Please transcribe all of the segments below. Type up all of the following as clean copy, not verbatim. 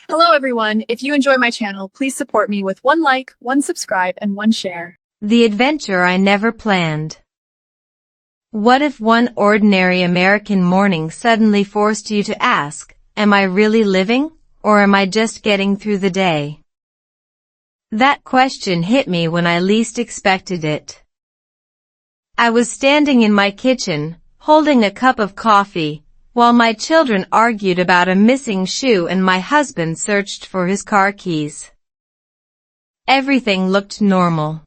Hello everyone, if you enjoy my channel, please support me with one like, one subscribe, and one share. The adventure I never planned. What if one ordinary American morning suddenly forced you to ask, am I really living, or am I just getting through the day? That question hit me when I least expected it. I was standing in my kitchen, holding a cup of coffee, while my children argued about a missing shoe and my husband searched for his car keys. Everything looked normal.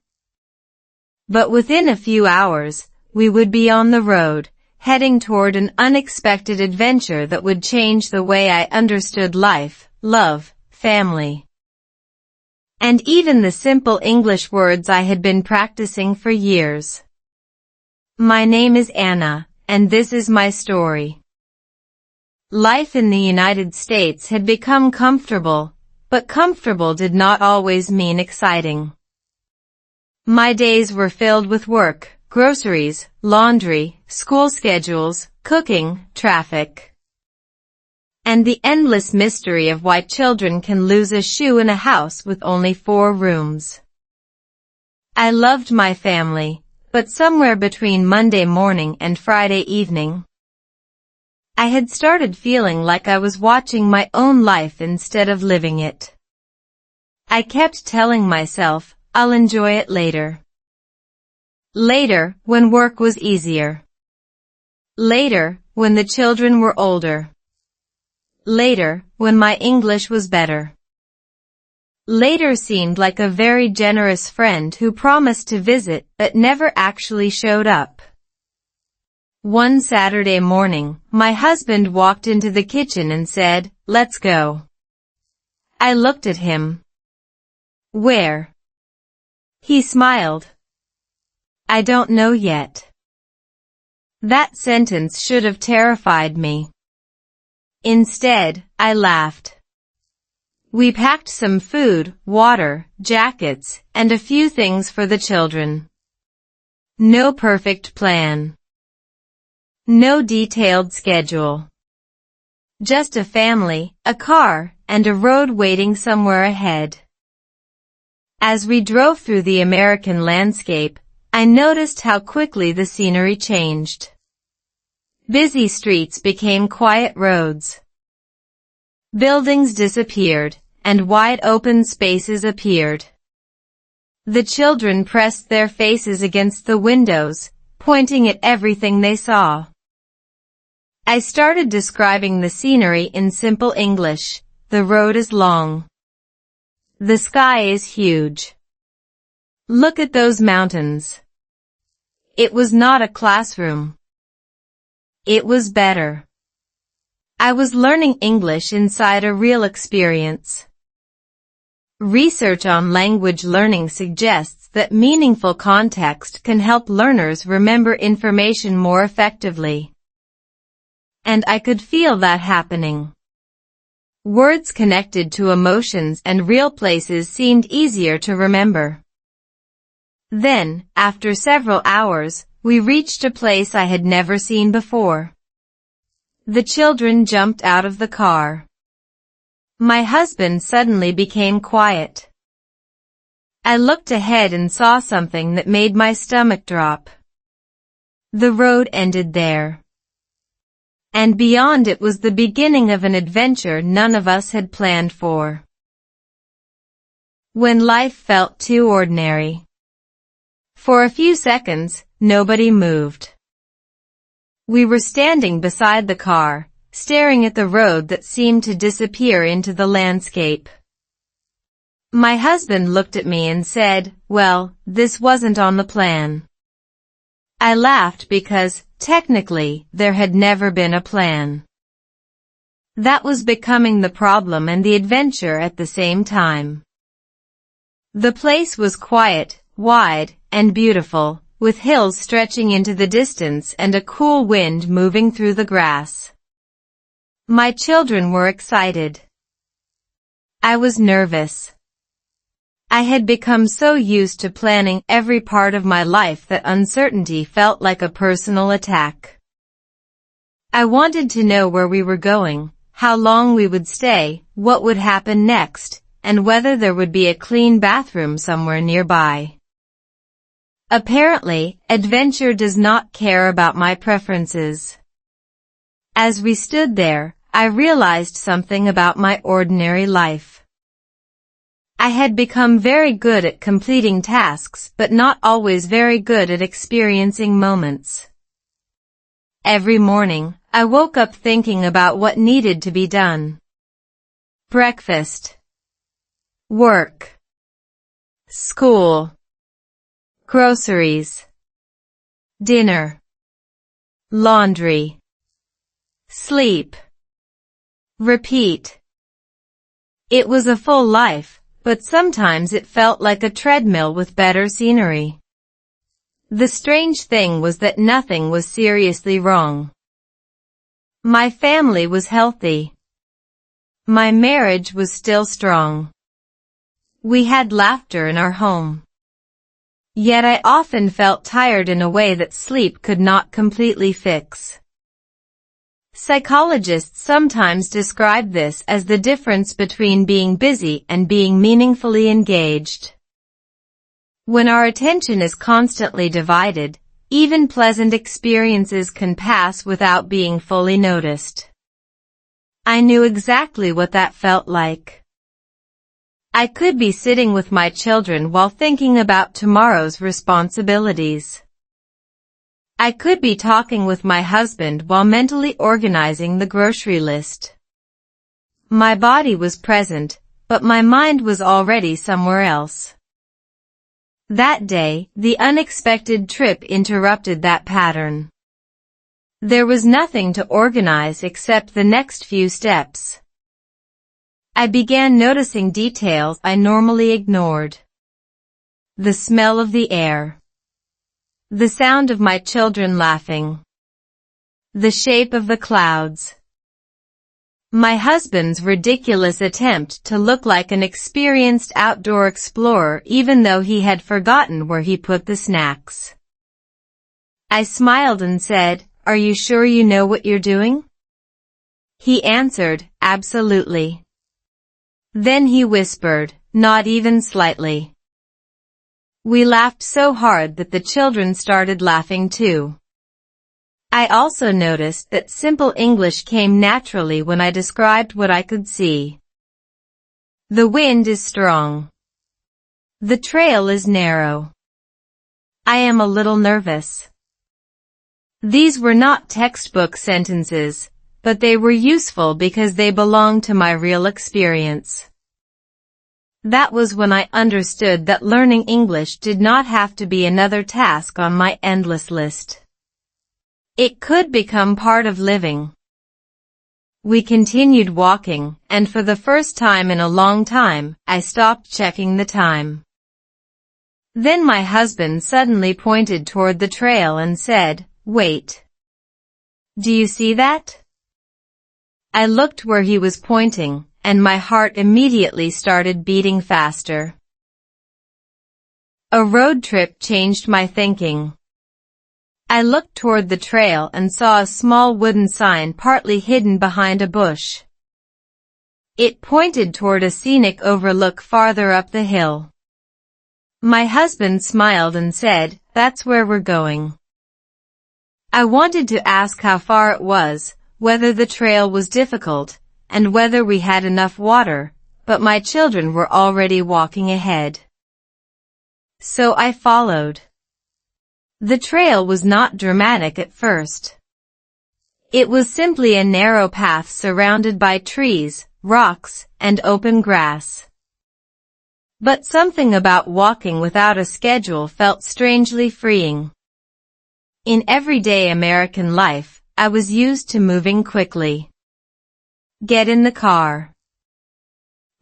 But within a few hours, we would be on the road, heading toward an unexpected adventure that would change the way I understood life, love, family, and even the simple English words I had been practicing for years. My name is Anna, and this is my story. Life in the United States had become comfortable, but comfortable did not always mean exciting. My days were filled with work, groceries, laundry, school schedules, cooking, traffic, and the endless mystery of why children can lose a shoe in a house with only 4 rooms. I loved my family, but somewhere between Monday morning and Friday evening, I had started feeling like I was watching my own life instead of living it. I kept telling myself, I'll enjoy it later. Later, when work was easier. Later, when the children were older. Later, when my English was better. Later seemed like a very generous friend who promised to visit but never actually showed up. One Saturday morning, my husband walked into the kitchen and said, "Let's go." I looked at him. "Where?" He smiled. "I don't know yet." That sentence should have terrified me. Instead, I laughed. We packed some food, water, jackets, and a few things for the children. No perfect plan. No detailed schedule. Just a family, a car, and a road waiting somewhere ahead. As we drove through the American landscape, I noticed how quickly the scenery changed. Busy streets became quiet roads. Buildings disappeared, and wide open spaces appeared. The children pressed their faces against the windows, pointing at everything they saw. I started describing the scenery in simple English. The road is long. The sky is huge. Look at those mountains. It was not a classroom. It was better. I was learning English inside a real experience. Research on language learning suggests that meaningful context can help learners remember information more effectively. And I could feel that happening. Words connected to emotions and real places seemed easier to remember. Then, after several hours, we reached a place I had never seen before. The children jumped out of the car. My husband suddenly became quiet. I looked ahead and saw something that made my stomach drop. The road ended there. And beyond it was the beginning of an adventure none of us had planned for. When life felt too ordinary. For a few seconds, nobody moved. We were standing beside the car, staring at the road that seemed to disappear into the landscape. My husband looked at me and said, "Well, this wasn't on the plan." I laughed because, technically, there had never been a plan. That was becoming the problem and the adventure at the same time. The place was quiet, wide, and beautiful, with hills stretching into the distance and a cool wind moving through the grass. My children were excited. I was nervous. I had become so used to planning every part of my life that uncertainty felt like a personal attack. I wanted to know where we were going, how long we would stay, what would happen next, and whether there would be a clean bathroom somewhere nearby. Apparently, adventure does not care about my preferences. As we stood there, I realized something about my ordinary life. I had become very good at completing tasks, but not always very good at experiencing moments. Every morning, I woke up thinking about what needed to be done. Breakfast, work, school, groceries, dinner, laundry, sleep, repeat. It was a full life, but sometimes it felt like a treadmill with better scenery. The strange thing was that nothing was seriously wrong. My family was healthy. My marriage was still strong. We had laughter in our home. Yet I often felt tired in a way that sleep could not completely fix. Psychologists sometimes describe this as the difference between being busy and being meaningfully engaged. When our attention is constantly divided, even pleasant experiences can pass without being fully noticed. I knew exactly what that felt like. I could be sitting with my children while thinking about tomorrow's responsibilities. I could be talking with my husband while mentally organizing the grocery list. My body was present, but my mind was already somewhere else. That day, the unexpected trip interrupted that pattern. There was nothing to organize except the next few steps. I began noticing details I normally ignored. The smell of the air. The sound of my children laughing. The shape of the clouds. My husband's ridiculous attempt to look like an experienced outdoor explorer even though he had forgotten where he put the snacks. I smiled and said, "Are you sure you know what you're doing?" He answered, "Absolutely." Then he whispered, "Not even slightly." We laughed so hard that the children started laughing too. I also noticed that simple English came naturally when I described what I could see. The wind is strong. The trail is narrow. I am a little nervous. These were not textbook sentences, but they were useful because they belonged to my real experience. That was when I understood that learning English did not have to be another task on my endless list. It could become part of living. We continued walking, and for the first time in a long time, I stopped checking the time. Then my husband suddenly pointed toward the trail and said, "Wait. Do you see that?" I looked where he was pointing, and my heart immediately started beating faster. A road trip changed my thinking. I looked toward the trail and saw a small wooden sign partly hidden behind a bush. It pointed toward a scenic overlook farther up the hill. My husband smiled and said, "That's where we're going." I wanted to ask how far it was, whether the trail was difficult, and whether we had enough water, but my children were already walking ahead. So I followed. The trail was not dramatic at first. It was simply a narrow path surrounded by trees, rocks, and open grass. But something about walking without a schedule felt strangely freeing. In everyday American life, I was used to moving quickly. Get in the car.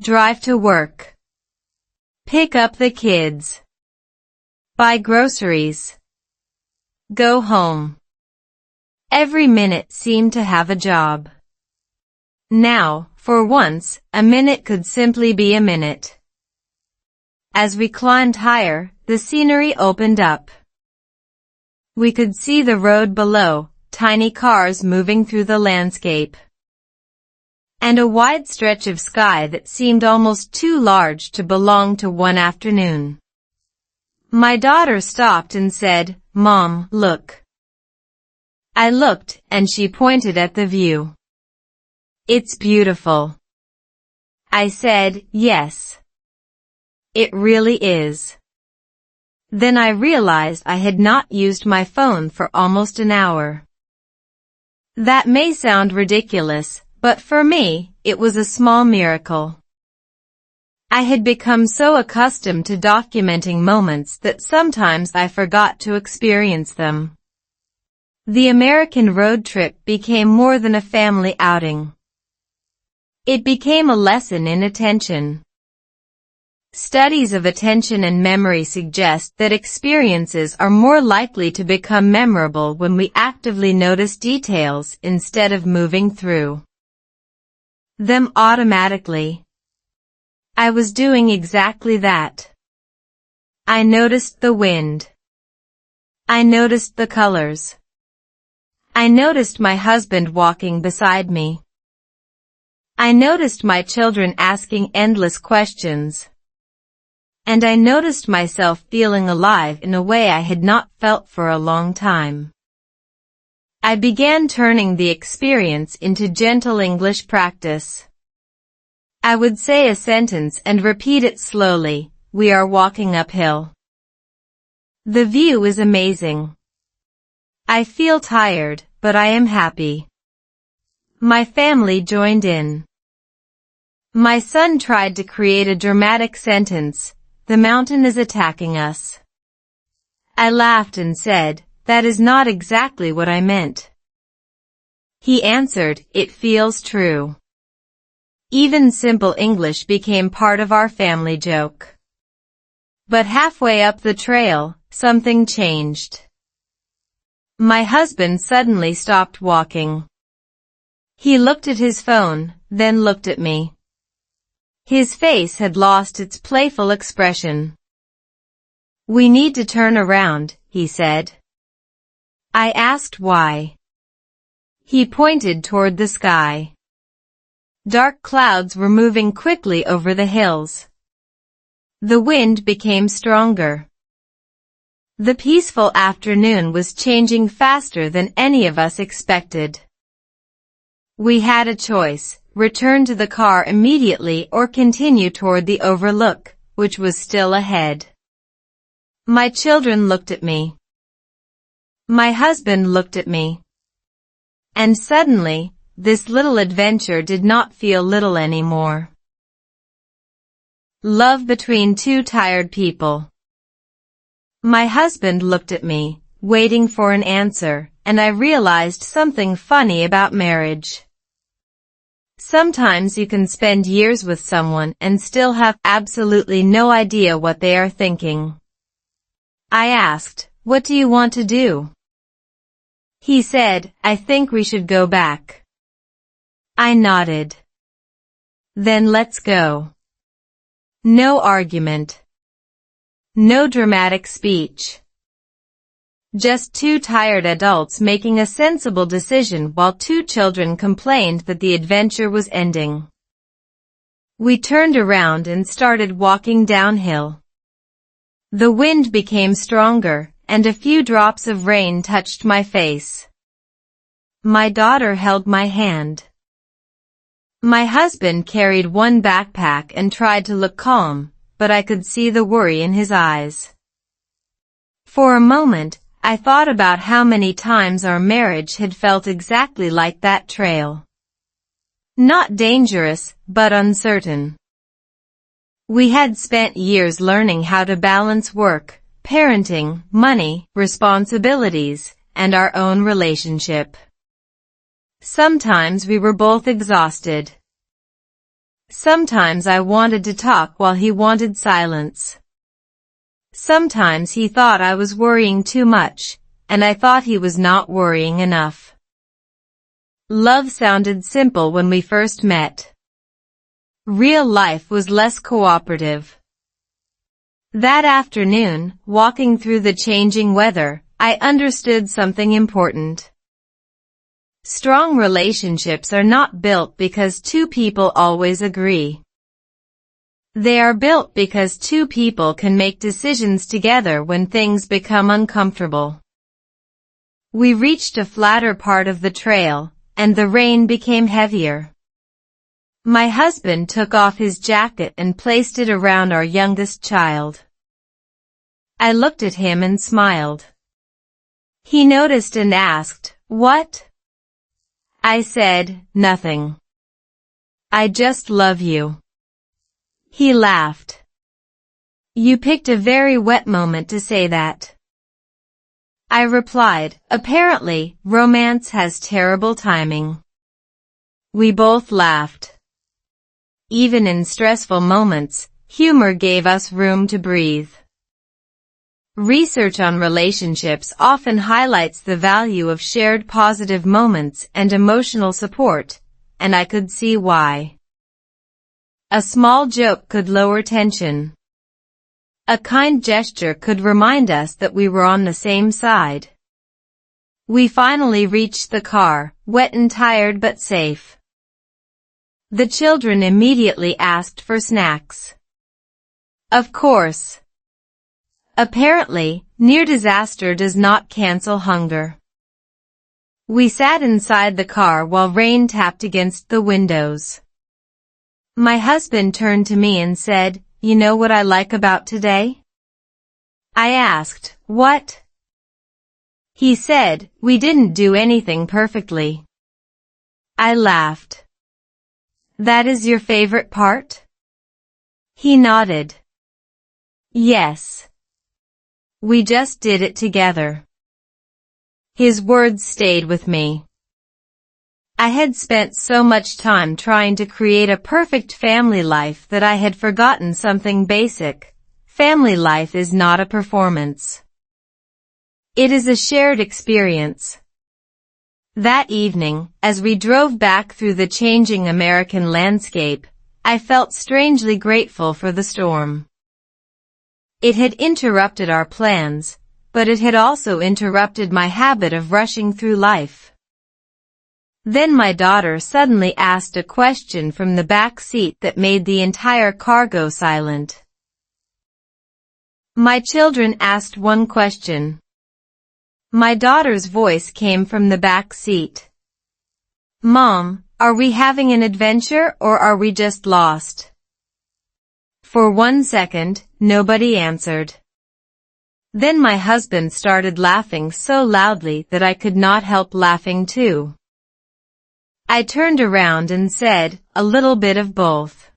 Drive to work. Pick up the kids. Buy groceries. Go home. Every minute seemed to have a job. Now, for once, a minute could simply be a minute. As we climbed higher, the scenery opened up. We could see the road below, tiny cars moving through the landscape. and a wide stretch of sky that seemed almost too large to belong to one afternoon. My daughter stopped and said, "Mom, look." I looked, and she pointed at the view. "It's beautiful." I said, "Yes. It really is." Then I realized I had not used my phone for almost an hour. That may sound ridiculous, but for me, it was a small miracle. I had become so accustomed to documenting moments that sometimes I forgot to experience them. The American road trip became more than a family outing. It became a lesson in attention. Studies of attention and memory suggest that experiences are more likely to become memorable when we actively notice details instead of moving through them automatically. I was doing exactly that. I noticed the wind. I noticed the colors. I noticed my husband walking beside me. I noticed my children asking endless questions. And I noticed myself feeling alive in a way I had not felt for a long time. I began turning the experience into gentle English practice. I would say a sentence and repeat it slowly. "We are walking uphill. The view is amazing. I feel tired, but I am happy." My family joined in. My son tried to create a dramatic sentence. "The mountain is attacking us." I laughed and said, "That is not exactly what I meant." He answered, "It feels true." Even simple English became part of our family joke. But halfway up the trail, something changed. My husband suddenly stopped walking. He looked at his phone, then looked at me. His face had lost its playful expression. "We need to turn around," he said. I asked why. He pointed toward the sky. Dark clouds were moving quickly over the hills. The wind became stronger. The peaceful afternoon was changing faster than any of us expected. We had a choice: return to the car immediately or continue toward the overlook, which was still ahead. My children looked at me. My husband looked at me. And suddenly, this little adventure did not feel little anymore. Love between two tired people. My husband looked at me, waiting for an answer, and I realized something funny about marriage. Sometimes you can spend years with someone and still have absolutely no idea what they are thinking. I asked, "What do you want to do?" He said, "I think we should go back." I nodded. "Then let's go." No argument. No dramatic speech. Just two tired adults making a sensible decision while two children complained that the adventure was ending. We turned around and started walking downhill. The wind became stronger, and a few drops of rain touched my face. My daughter held my hand. My husband carried one backpack and tried to look calm, but I could see the worry in his eyes. For a moment, I thought about how many times our marriage had felt exactly like that trail. Not dangerous, but uncertain. We had spent years learning how to balance work, parenting, money, responsibilities, and our own relationship. Sometimes we were both exhausted. Sometimes I wanted to talk while he wanted silence. Sometimes he thought I was worrying too much, and I thought he was not worrying enough. Love sounded simple when we first met. Real life was less cooperative. That afternoon, walking through the changing weather, I understood something important. Strong relationships are not built because two people always agree. They are built because two people can make decisions together when things become uncomfortable. We reached a flatter part of the trail, and the rain became heavier. My husband took off his jacket and placed it around our youngest child. I looked at him and smiled. He noticed and asked, "What?" I said, "Nothing. I just love you." He laughed. "You picked a very wet moment to say that." I replied, "Apparently, romance has terrible timing." We both laughed. Even in stressful moments, humor gave us room to breathe. Research on relationships often highlights the value of shared positive moments and emotional support, and I could see why. A small joke could lower tension. A kind gesture could remind us that we were on the same side. We finally reached the car, wet and tired but safe. The children immediately asked for snacks. Of course. Apparently, near disaster does not cancel hunger. We sat inside the car while rain tapped against the windows. My husband turned to me and said, "You know what I like about today?" I asked, "What?" He said, "We didn't do anything perfectly." I laughed. "That is your favorite part?" He nodded. "Yes. We just did it together." His words stayed with me. I had spent so much time trying to create a perfect family life that I had forgotten something basic. Family life is not a performance. It is a shared experience. That evening, as we drove back through the changing American landscape, I felt strangely grateful for the storm. It had interrupted our plans, but it had also interrupted my habit of rushing through life. Then my daughter suddenly asked a question from the back seat that made the entire car go silent. My children asked one question. My daughter's voice came from the back seat. "Mom, are we having an adventure or are we just lost?" For 1 second, nobody answered. Then my husband started laughing so loudly that I could not help laughing too. I turned around and said, "A little bit of both."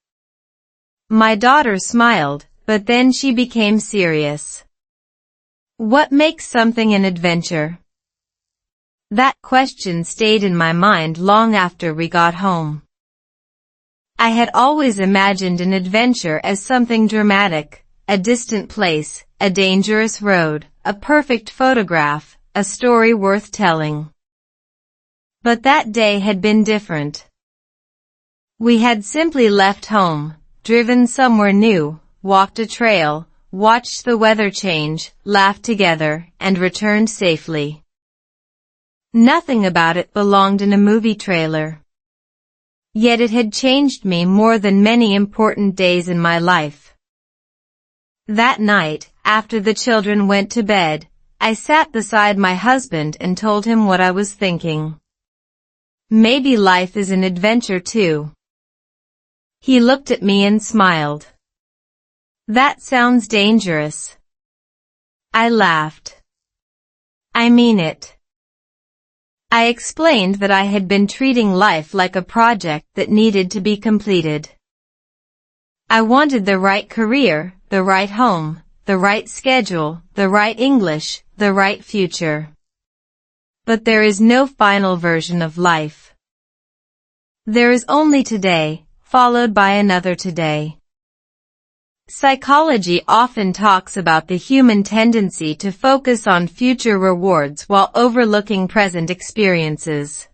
My daughter smiled, but then she became serious. What makes something an adventure? That question stayed in my mind long after we got home. I had always imagined an adventure as something dramatic, a distant place, a dangerous road, a perfect photograph, a story worth telling. But that day had been different. We had simply left home, driven somewhere new, walked a trail, watched the weather change, laughed together, and returned safely. Nothing about it belonged in a movie trailer. Yet it had changed me more than many important days in my life. That night, after the children went to bed, I sat beside my husband and told him what I was thinking. Maybe life is an adventure too. He looked at me and smiled. That sounds dangerous. I laughed. I mean it. I explained that I had been treating life like a project that needed to be completed. I wanted the right career, the right home, the right schedule, the right English, the right future. But there is no final version of life. There is only today, followed by another today. Psychology often talks about the human tendency to focus on future rewards while overlooking present experiences.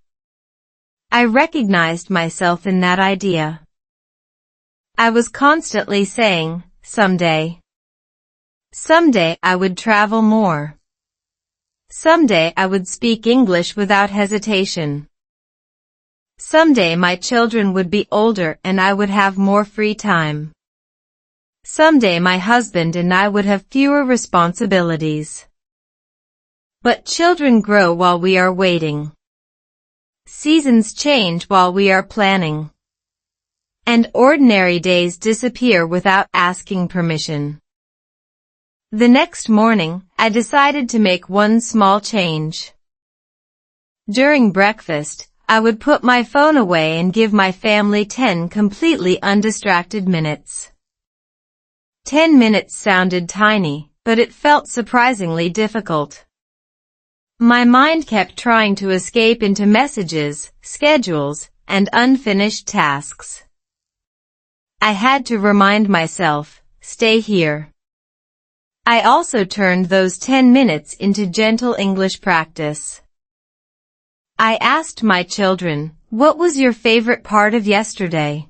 I recognized myself in that idea. I was constantly saying, someday. Someday I would travel more. Someday I would speak English without hesitation. Someday my children would be older and I would have more free time. Someday my husband and I would have fewer responsibilities. But children grow while we are waiting. Seasons change while we are planning. And ordinary days disappear without asking permission. The next morning, I decided to make one small change. During breakfast, I would put my phone away and give my family 10 completely undistracted minutes. 10 minutes sounded tiny, but it felt surprisingly difficult. My mind kept trying to escape into messages, schedules, and unfinished tasks. I had to remind myself, stay here. I also turned those 10 minutes into gentle English practice. I asked my children, what was your favorite part of yesterday?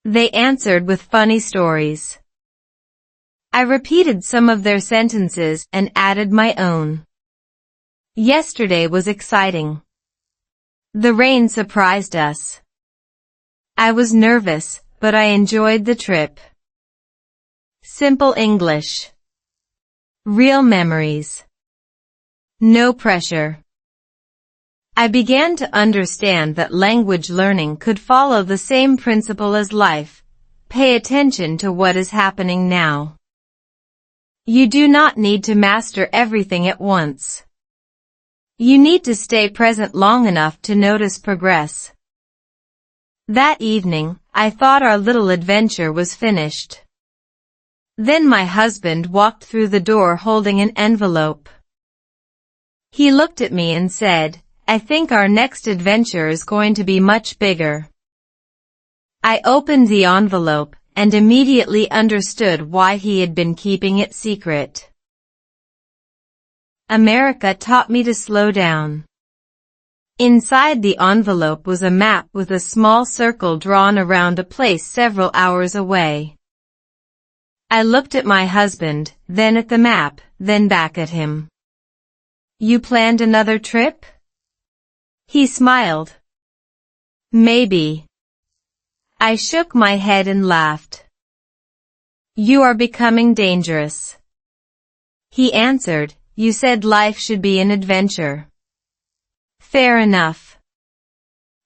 They answered with funny stories. I repeated some of their sentences and added my own. Yesterday was exciting. The rain surprised us. I was nervous, but I enjoyed the trip. Simple English. Real memories. No pressure. I began to understand that language learning could follow the same principle as life. Pay attention to what is happening now. You do not need to master everything at once. You need to stay present long enough to notice progress. That evening, I thought our little adventure was finished. Then my husband walked through the door holding an envelope. He looked at me and said, I think our next adventure is going to be much bigger. I opened the envelope and immediately understood why he had been keeping it secret. America taught me to slow down. Inside the envelope was a map with a small circle drawn around a place several hours away. I looked at my husband, then at the map, then back at him. You planned another trip? He smiled. Maybe. I shook my head and laughed. You are becoming dangerous. He answered, you said life should be an adventure. Fair enough.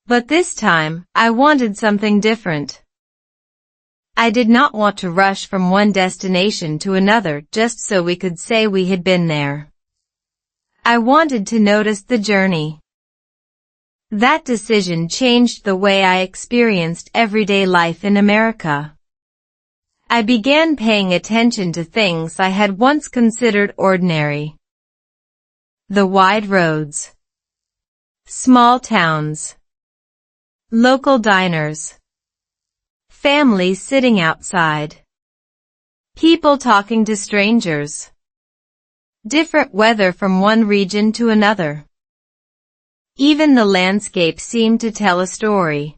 But this time, I wanted something different. I did not want to rush from one destination to another just so we could say we had been there. I wanted to notice the journey. That decision changed the way I experienced everyday life in America. I began paying attention to things I had once considered ordinary. The wide roads. Small towns. Local diners. Families sitting outside. People talking to strangers. Different weather from one region to another. Even the landscape seemed to tell a story.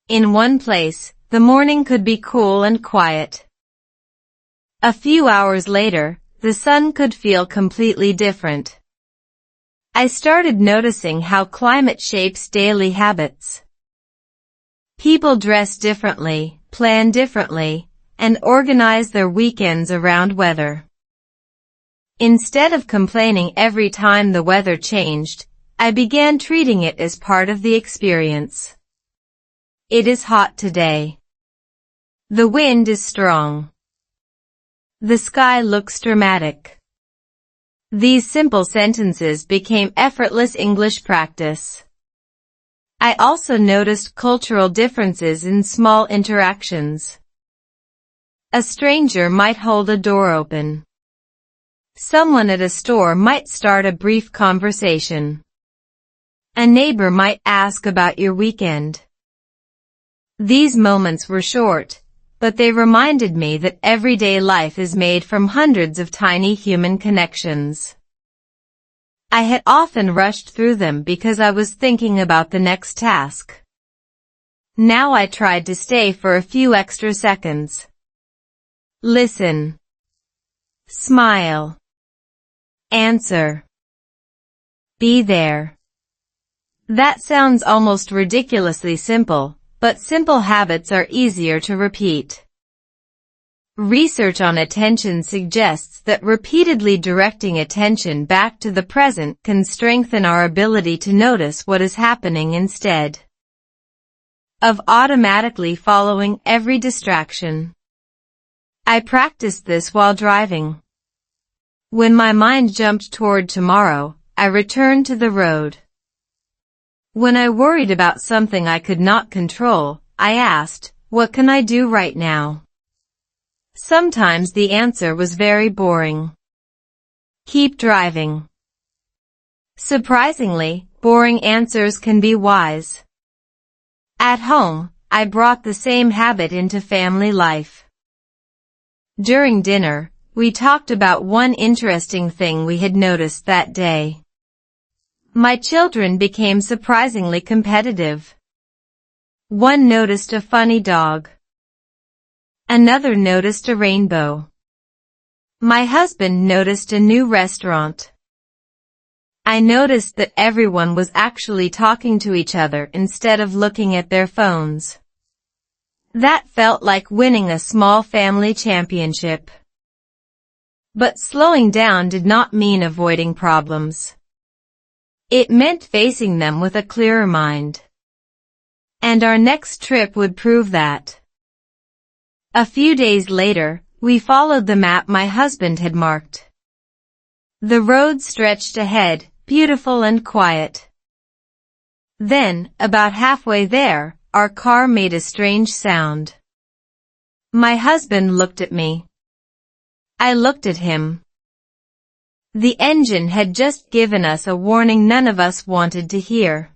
In one place, the morning could be cool and quiet. A few hours later, the sun could feel completely different. I started noticing how climate shapes daily habits. People dress differently, plan differently, and organize their weekends around weather. Instead of complaining every time the weather changed, I began treating it as part of the experience. It is hot today. The wind is strong. The sky looks dramatic. These simple sentences became effortless English practice. I also noticed cultural differences in small interactions. A stranger might hold a door open. Someone at a store might start a brief conversation. A neighbor might ask about your weekend. These moments were short, but they reminded me that everyday life is made from hundreds of tiny human connections. I had often rushed through them because I was thinking about the next task. Now I tried to stay for a few extra seconds. Listen. Smile. Answer. Be there. That sounds almost ridiculously simple, but simple habits are easier to repeat. Research on attention suggests that repeatedly directing attention back to the present can strengthen our ability to notice what is happening instead of automatically following every distraction. I practiced this while driving. When my mind jumped toward tomorrow, I returned to the road. When I worried about something I could not control, I asked, "What can I do right now?" Sometimes the answer was very boring. Keep driving. Surprisingly, boring answers can be wise. At home, I brought the same habit into family life. During dinner, we talked about one interesting thing we had noticed that day. My children became surprisingly competitive. One noticed a funny dog. Another noticed a rainbow. My husband noticed a new restaurant. I noticed that everyone was actually talking to each other instead of looking at their phones. That felt like winning a small family championship. But slowing down did not mean avoiding problems. It meant facing them with a clearer mind. And our next trip would prove that. A few days later, we followed the map my husband had marked. The road stretched ahead, beautiful and quiet. Then, about halfway there, our car made a strange sound. My husband looked at me. I looked at him. The engine had just given us a warning none of us wanted to hear.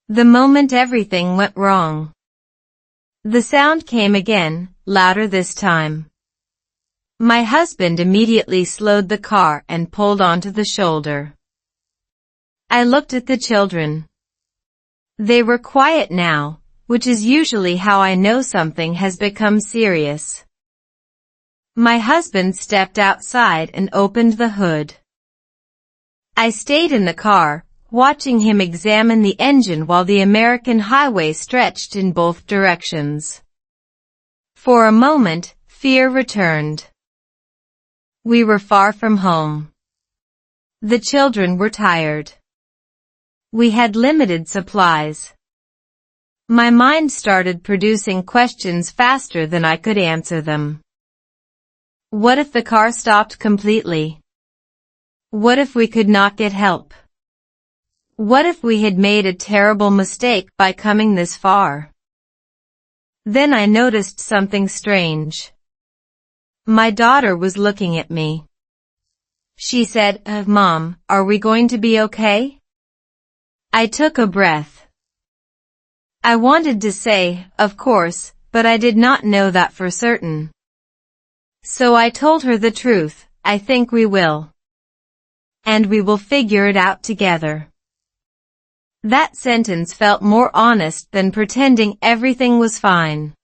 The moment everything went wrong. The sound came again, louder this time. My husband immediately slowed the car and pulled onto the shoulder. I looked at the children. They were quiet now, which is usually how I know something has become serious. My husband stepped outside and opened the hood. I stayed in the car, watching him examine the engine while the American highway stretched in both directions. For a moment, fear returned. We were far from home. The children were tired. We had limited supplies. My mind started producing questions faster than I could answer them. What if the car stopped completely? What if we could not get help? What if we had made a terrible mistake by coming this far? Then I noticed something strange. My daughter was looking at me. She said, "Mom, are we going to be okay?" I took a breath. I wanted to say, "Of course," but I did not know that for certain. So I told her the truth, "I think we will. And we will figure it out together." That sentence felt more honest than pretending everything was fine.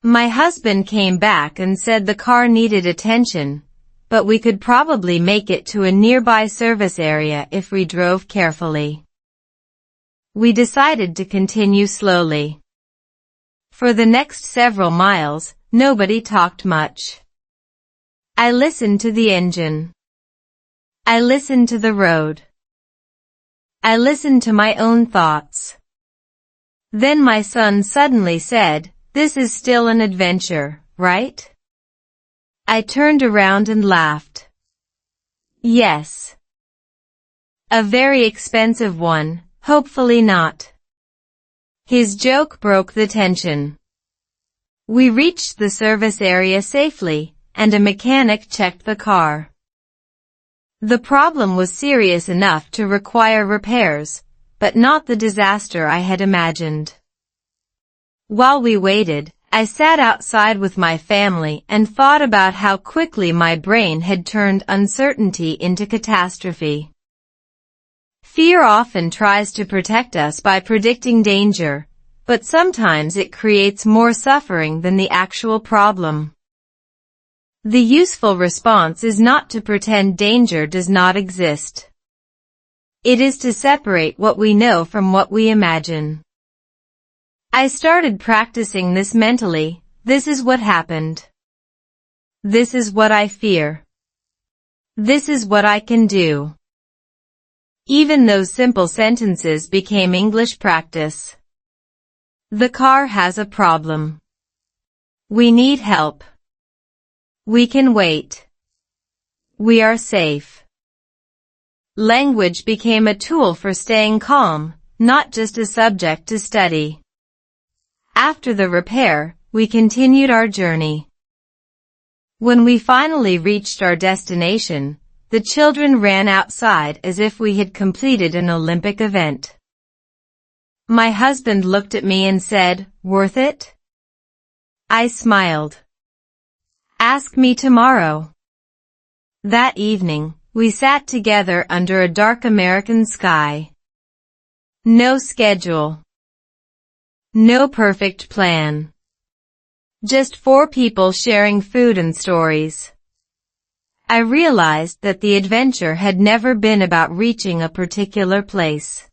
My husband came back and said the car needed attention, but we could probably make it to a nearby service area if we drove carefully. We decided to continue slowly. For the next several miles, nobody talked much. I listened to the engine. I listened to the road. I listened to my own thoughts. Then my son suddenly said, "This is still an adventure, right?" I turned around and laughed. Yes. A very expensive one, hopefully not. His joke broke the tension. We reached the service area safely, and a mechanic checked the car. The problem was serious enough to require repairs, but not the disaster I had imagined. While we waited, I sat outside with my family and thought about how quickly my brain had turned uncertainty into catastrophe. Fear often tries to protect us by predicting danger, but sometimes it creates more suffering than the actual problem. The useful response is not to pretend danger does not exist. It is to separate what we know from what we imagine. I started practicing this mentally. This is what happened. This is what I fear. This is what I can do. Even those simple sentences became English practice. The car has a problem. We need help. We can wait. We are safe. Language became a tool for staying calm, not just a subject to study. After the repair, we continued our journey. When we finally reached our destination, the children ran outside as if we had completed an Olympic event. My husband looked at me and said, "Worth it?" I smiled. "Ask me tomorrow." That evening, we sat together under a dark American sky. No schedule. No perfect plan. Just 4 people sharing food and stories. I realized that the adventure had never been about reaching a particular place.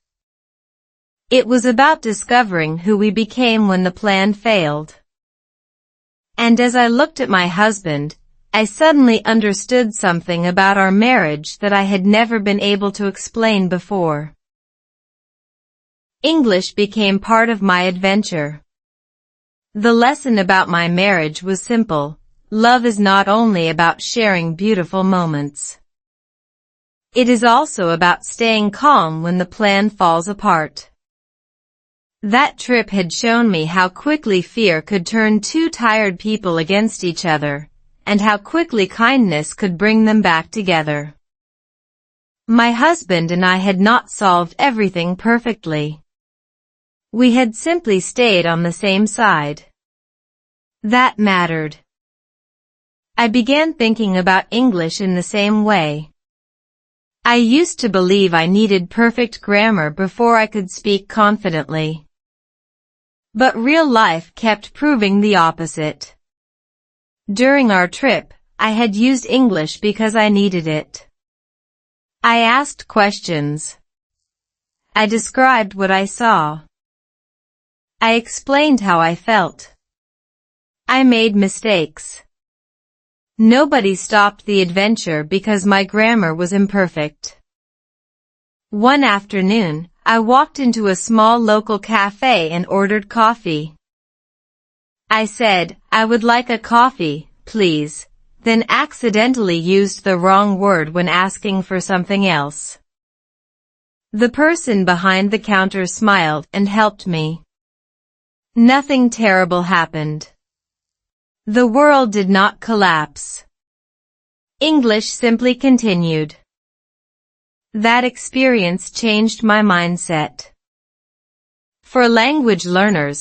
It was about discovering who we became when the plan failed. And as I looked at my husband, I suddenly understood something about our marriage that I had never been able to explain before. English became part of my adventure. The lesson about my marriage was simple. Love is not only about sharing beautiful moments. It is also about staying calm when the plan falls apart. That trip had shown me how quickly fear could turn 2 tired people against each other, and how quickly kindness could bring them back together. My husband and I had not solved everything perfectly. We had simply stayed on the same side. That mattered. I began thinking about English in the same way. I used to believe I needed perfect grammar before I could speak confidently. But real life kept proving the opposite. During our trip, I had used English because I needed it. I asked questions. I described what I saw. I explained how I felt. I made mistakes. Nobody stopped the adventure because my grammar was imperfect. One afternoon, I walked into a small local cafe and ordered coffee. I said, "I would like a coffee, please," then accidentally used the wrong word when asking for something else. The person behind the counter smiled and helped me. Nothing terrible happened. The world did not collapse. English simply continued. That experience changed my mindset. For language learners,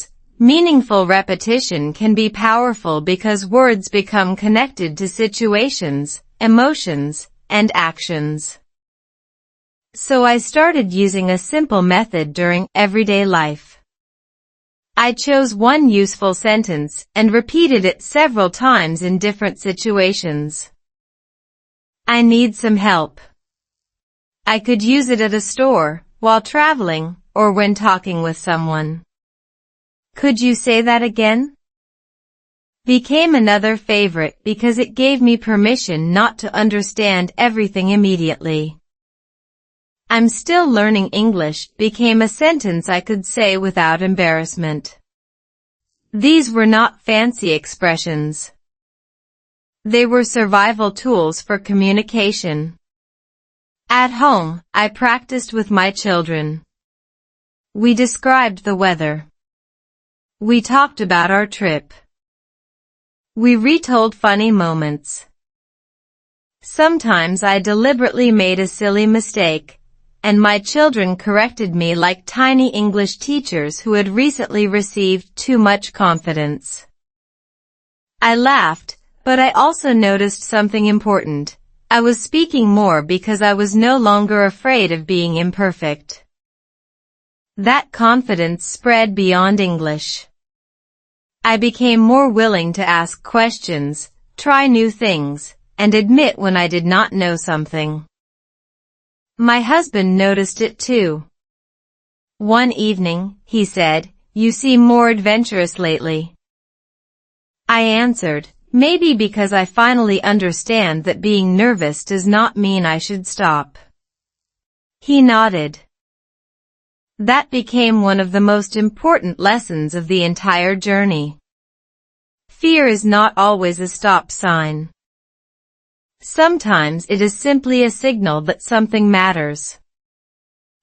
meaningful repetition can be powerful because words become connected to situations, emotions, and actions. So I started using a simple method during everyday life. I chose one useful sentence and repeated it several times in different situations. I need some help. I could use it at a store, while traveling, or when talking with someone. Could you say that again? Became another favorite because it gave me permission not to understand everything immediately. "I'm still learning English" became a sentence I could say without embarrassment. These were not fancy expressions. They were survival tools for communication. At home, I practiced with my children. We described the weather. We talked about our trip. We retold funny moments. Sometimes I deliberately made a silly mistake, and my children corrected me like tiny English teachers who had recently received too much confidence. I laughed, but I also noticed something important. I was speaking more because I was no longer afraid of being imperfect. That confidence spread beyond English. I became more willing to ask questions, try new things, and admit when I did not know something. My husband noticed it too. One evening, he said, "You seem more adventurous lately." I answered, "Maybe because I finally understand that being nervous does not mean I should stop." He nodded. That became one of the most important lessons of the entire journey. Fear is not always a stop sign. Sometimes it is simply a signal that something matters.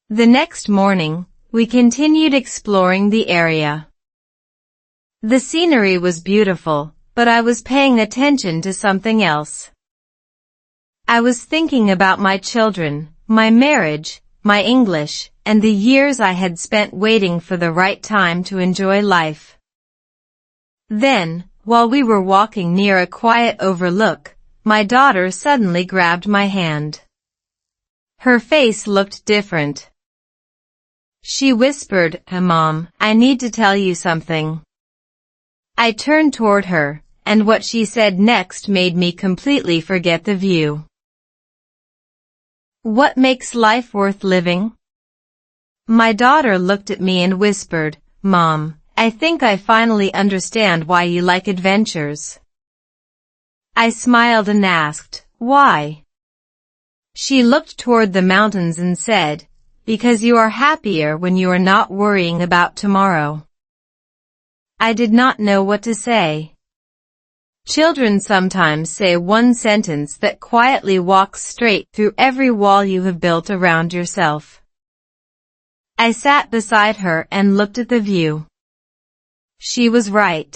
The next morning, we continued exploring the area. The scenery was beautiful, but I was paying attention to something else. I was thinking about my children, my marriage, my English, and the years I had spent waiting for the right time to enjoy life. Then, while we were walking near a quiet overlook, my daughter suddenly grabbed my hand. Her face looked different. She whispered, "Mom, I need to tell you something." I turned toward her, and what she said next made me completely forget the view. What makes life worth living? My daughter looked at me and whispered, "Mom, I think I finally understand why you like adventures." I smiled and asked, "Why?" She looked toward the mountains and said, "Because you are happier when you are not worrying about tomorrow." I did not know what to say. Children sometimes say one sentence that quietly walks straight through every wall you have built around yourself. I sat beside her and looked at the view. She was right.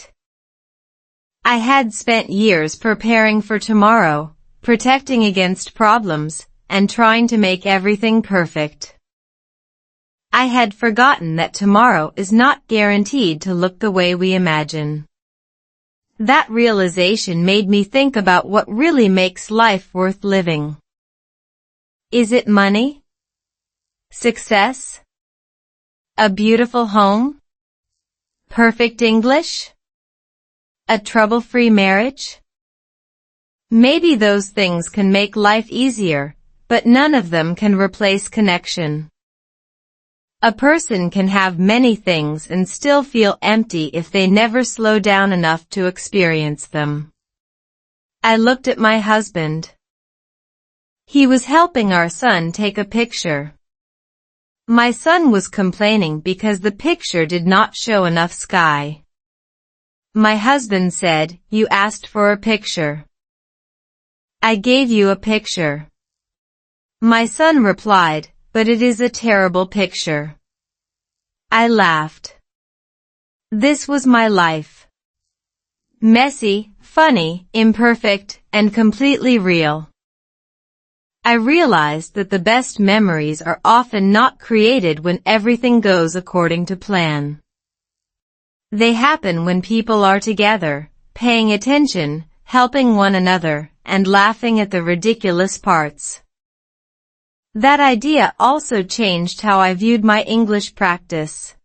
I had spent years preparing for tomorrow, protecting against problems, and trying to make everything perfect. I had forgotten that tomorrow is not guaranteed to look the way we imagine. That realization made me think about what really makes life worth living. Is it money? Success? A beautiful home? Perfect English? A trouble-free marriage? Maybe those things can make life easier, but none of them can replace connection. A person can have many things and still feel empty if they never slow down enough to experience them. I looked at my husband. He was helping our son take a picture. My son was complaining because the picture did not show enough sky. My husband said, "You asked for a picture. I gave you a picture." My son replied, "But it is a terrible picture." I laughed. This was my life. Messy, funny, imperfect, and completely real. I realized that the best memories are often not created when everything goes according to plan. They happen when people are together, paying attention, helping one another, and laughing at the ridiculous parts. That idea also changed how I viewed my English practice.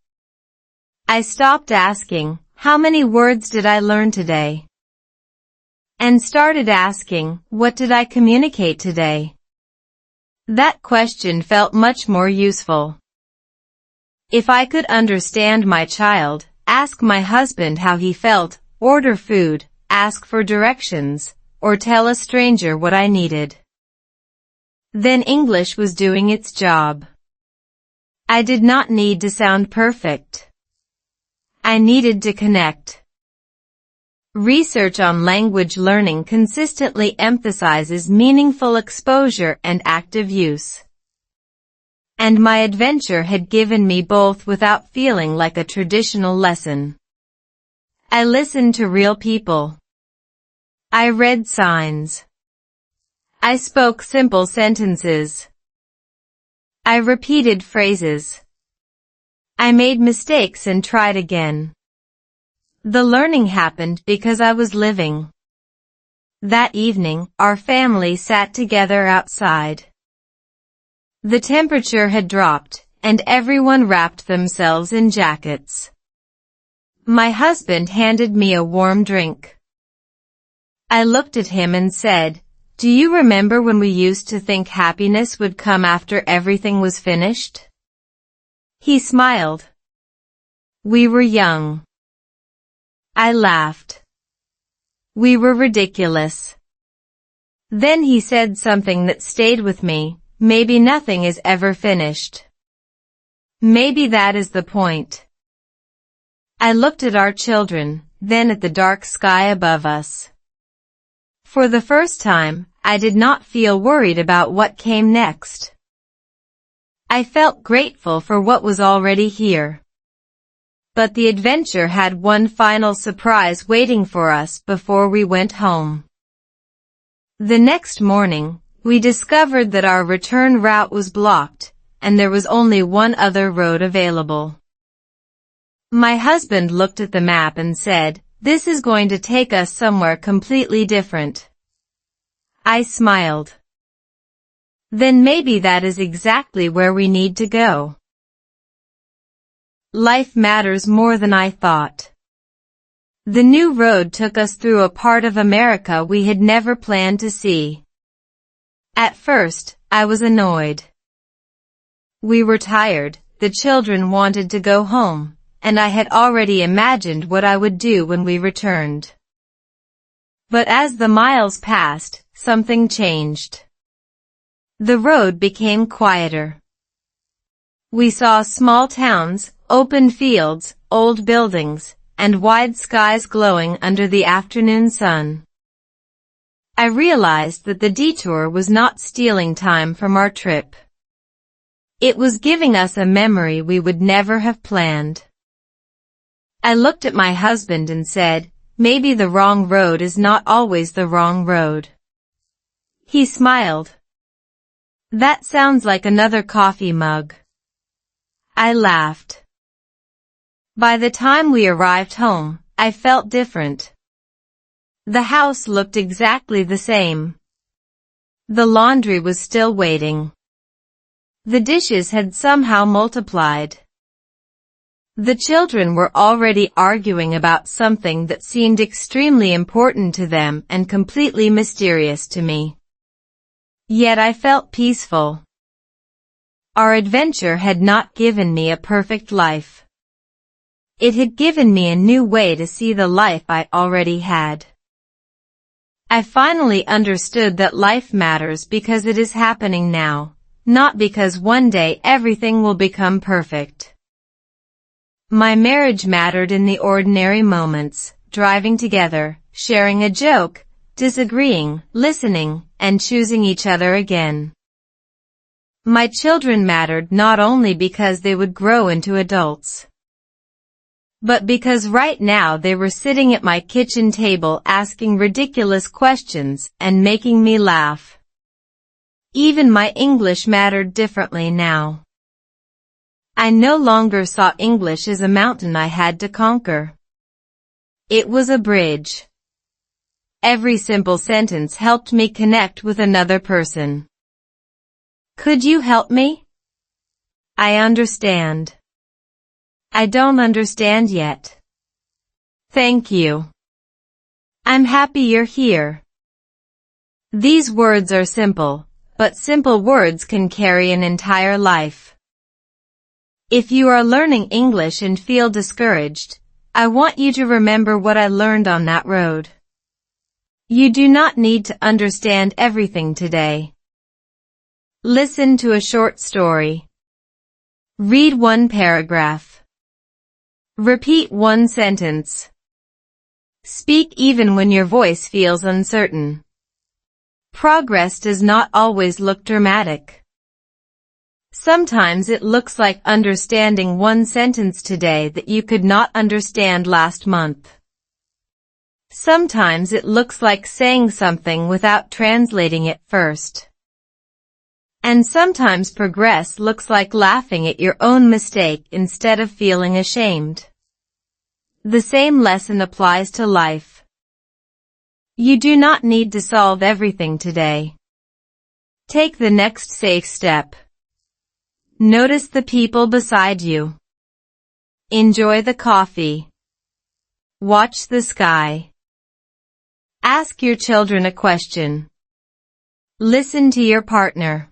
I stopped asking, "How many words did I learn today?" and started asking, "What did I communicate today?" That question felt much more useful. If I could understand my child, ask my husband how he felt, order food, ask for directions, or tell a stranger what I needed, then English was doing its job. I did not need to sound perfect. I needed to connect. Research on language learning consistently emphasizes meaningful exposure and active use. And my adventure had given me both without feeling like a traditional lesson. I listened to real people. I read signs. I spoke simple sentences. I repeated phrases. I made mistakes and tried again. The learning happened because I was living. That evening, our family sat together outside. The temperature had dropped, and everyone wrapped themselves in jackets. My husband handed me a warm drink. I looked at him and said, Do you remember when we used to think happiness would come after everything was finished? He smiled. We were young. I laughed. We were ridiculous. Then he said something that stayed with me. Maybe nothing is ever finished. Maybe that is the point. I looked at our children, then at the dark sky above us. For the first time, I did not feel worried about what came next. I felt grateful for what was already here. But the adventure had one final surprise waiting for us before we went home. The next morning, we discovered that our return route was blocked, and there was only one other road available. My husband looked at the map and said, "This is going to take us somewhere completely different." I smiled. Then maybe that is exactly where we need to go. Life matters more than I thought. The new road took us through a part of America we had never planned to see. At first, I was annoyed. We were tired, the children wanted to go home, and I had already imagined what I would do when we returned. But as the miles passed, something changed. The road became quieter. We saw small towns, open fields, old buildings, and wide skies glowing under the afternoon sun. I realized that the detour was not stealing time from our trip. It was giving us a memory we would never have planned. I looked at my husband and said, "Maybe the wrong road is not always the wrong road." He smiled. That sounds like another coffee mug. I laughed. By the time we arrived home, I felt different. The house looked exactly the same. The laundry was still waiting. The dishes had somehow multiplied. The children were already arguing about something that seemed extremely important to them and completely mysterious to me. Yet I felt peaceful. Our adventure had not given me a perfect life. It had given me a new way to see the life I already had. I finally understood that life matters because it is happening now, not because one day everything will become perfect. My marriage mattered in the ordinary moments, driving together, sharing a joke, disagreeing, listening, and choosing each other again. My children mattered not only because they would grow into adults, but because right now they were sitting at my kitchen table asking ridiculous questions and making me laugh. Even my English mattered differently now. I no longer saw English as a mountain I had to conquer. It was a bridge. Every simple sentence helped me connect with another person. Could you help me? I understand. I don't understand yet. Thank you. I'm happy you're here. These words are simple, but simple words can carry an entire life. If you are learning English and feel discouraged, I want you to remember what I learned on that road. You do not need to understand everything today. Listen to a short story. Read one paragraph. Repeat one sentence. Speak even when your voice feels uncertain. Progress does not always look dramatic. Sometimes it looks like understanding one sentence today that you could not understand last month. Sometimes it looks like saying something without translating it first. And sometimes progress looks like laughing at your own mistake instead of feeling ashamed. The same lesson applies to life. You do not need to solve everything today. Take the next safe step. Notice the people beside you. Enjoy the coffee. Watch the sky. Ask your children a question. Listen to your partner.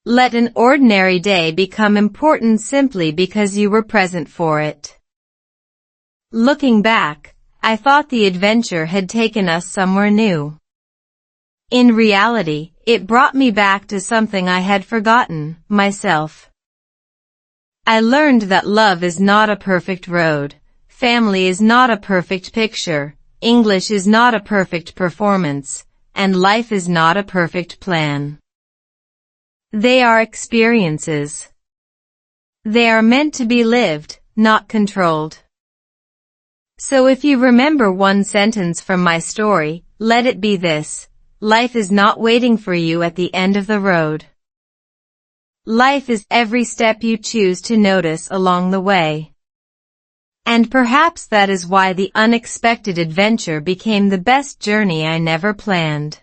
Let an ordinary day become important simply because you were present for it. Looking back, I thought the adventure had taken us somewhere new. In reality, it brought me back to something I had forgotten, myself. I learned that love is not a perfect road, family is not a perfect picture, English is not a perfect performance, and life is not a perfect plan. They are experiences. They are meant to be lived, not controlled. So if you remember one sentence from my story, let it be this: life is not waiting for you at the end of the road. Life is every step you choose to notice along the way. And perhaps that is why the unexpected adventure became the best journey I never planned.